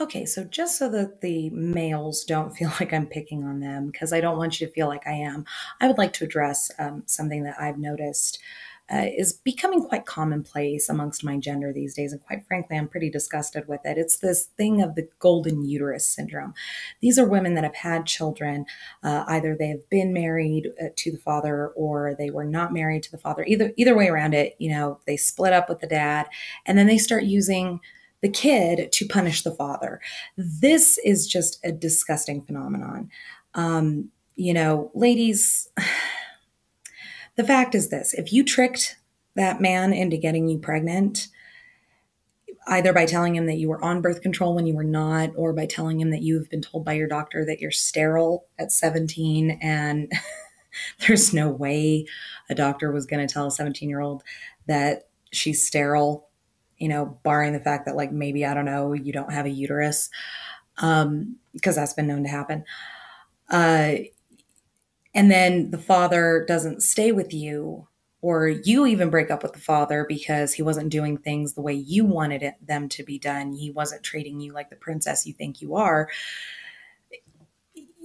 Okay, so just so that the males don't feel like I'm picking on them, because I don't want you to feel like I am, I would like to address something that I've noticed is becoming quite commonplace amongst my gender these days. And quite frankly, I'm pretty disgusted with it. It's this thing of the golden uterus syndrome. These are women that have had children. Either they have been married to the father or they were not married to the father. Either way around it, they split up with the dad and then they start using the kid to punish the father. This is just a disgusting phenomenon. Ladies, the fact is this: if you tricked that man into getting you pregnant, either by telling him that you were on birth control when you were not, or by telling him that you've been told by your doctor that you're sterile at 17, and there's no way a doctor was going to tell a 17-year-old that she's sterile, barring the fact that, like, maybe, I don't know, you don't have a uterus, because that's been known to happen. And then the father doesn't stay with you, or you even break up with the father because he wasn't doing things the way you wanted them to be done. He wasn't treating you like the princess you think you are.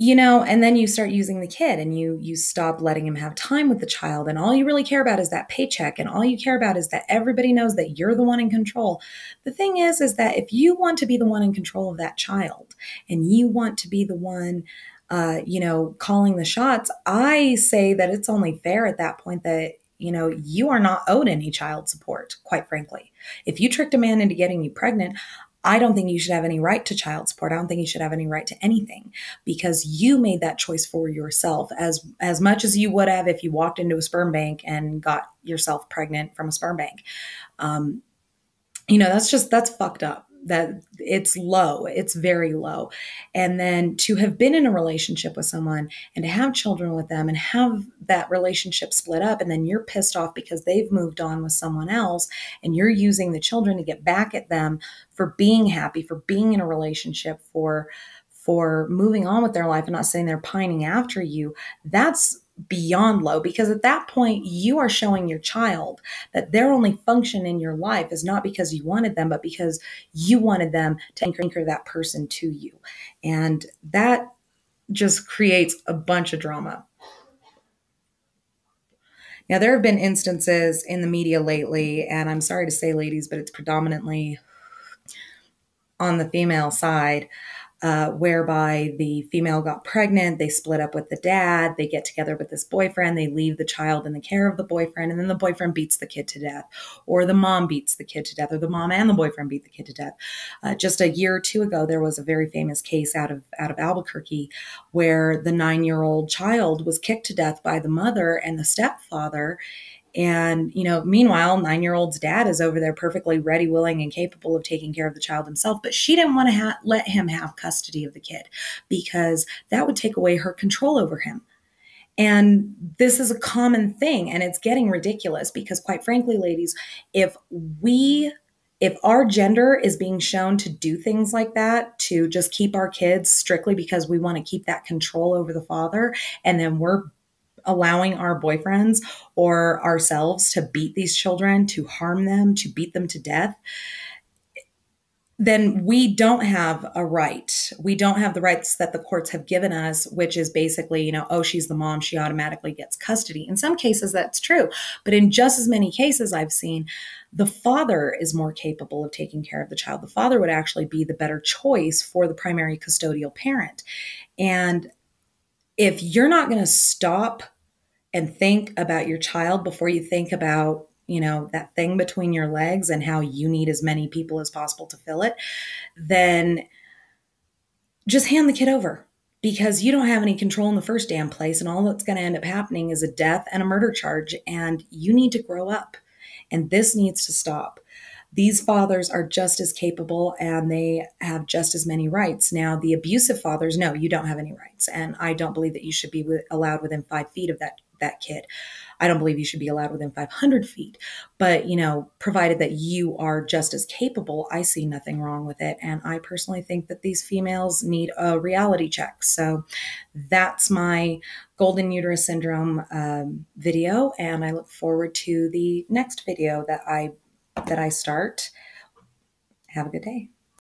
And then you start using the kid and you stop letting him have time with the child. And all you really care about is that paycheck. And all you care about is that everybody knows that you're the one in control. The thing is that if you want to be the one in control of that child and you want to be the one, calling the shots, I say that it's only fair at that point that, you are not owed any child support, quite frankly. If you tricked a man into getting you pregnant, I don't think you should have any right to child support. I don't think you should have any right to anything because you made that choice for yourself as much as you would have if you walked into a sperm bank and got yourself pregnant from a sperm bank. That's fucked up. That it's low. It's very low. And then to have been in a relationship with someone and to have children with them and have that relationship split up, and then you're pissed off because they've moved on with someone else and you're using the children to get back at them for being happy, for being in a relationship, for moving on with their life and not saying they're pining after you. That's beyond low, because at that point you are showing your child that their only function in your life is not because you wanted them, but because you wanted them to anchor that person to you. And that just creates a bunch of drama. Now, there have been instances in the media lately, and I'm sorry to say, ladies, but it's predominantly on the female side, whereby the female got pregnant, they split up with the dad, they get together with this boyfriend, they leave the child in the care of the boyfriend, and then the boyfriend beats the kid to death, or the mom beats the kid to death, or the mom and the boyfriend beat the kid to death. Just a year or two ago, there was a very famous case out of Albuquerque where the 9-year-old child was kicked to death by the mother and the stepfather. And, meanwhile, 9-year-old's dad is over there perfectly ready, willing, and capable of taking care of the child himself. But she didn't want to let him have custody of the kid because that would take away her control over him. And this is a common thing, and it's getting ridiculous because, quite frankly, ladies, if our gender is being shown to do things like that, to just keep our kids strictly because we want to keep that control over the father, and then we're allowing our boyfriends or ourselves to beat these children, to harm them, to beat them to death, then we don't have a right. We don't have the rights that the courts have given us, which is basically, oh, she's the mom, she automatically gets custody. In some cases, that's true. But in just as many cases I've seen, the father is more capable of taking care of the child. The father would actually be the better choice for the primary custodial parent. And if you're not going to stop and think about your child before you think about, that thing between your legs and how you need as many people as possible to fill it, then just hand the kid over because you don't have any control in the first damn place. And all that's going to end up happening is a death and a murder charge. And you need to grow up. And this needs to stop. These fathers are just as capable and they have just as many rights. Now, the abusive fathers, no, you don't have any rights. And I don't believe that you should be allowed within 5 feet of that kid. I don't believe you should be allowed within 500 feet. But, provided that you are just as capable, I see nothing wrong with it. And I personally think that these females need a reality check. So that's my Golden Uterus Syndrome video. And I look forward to the next video that I start. Have a good day.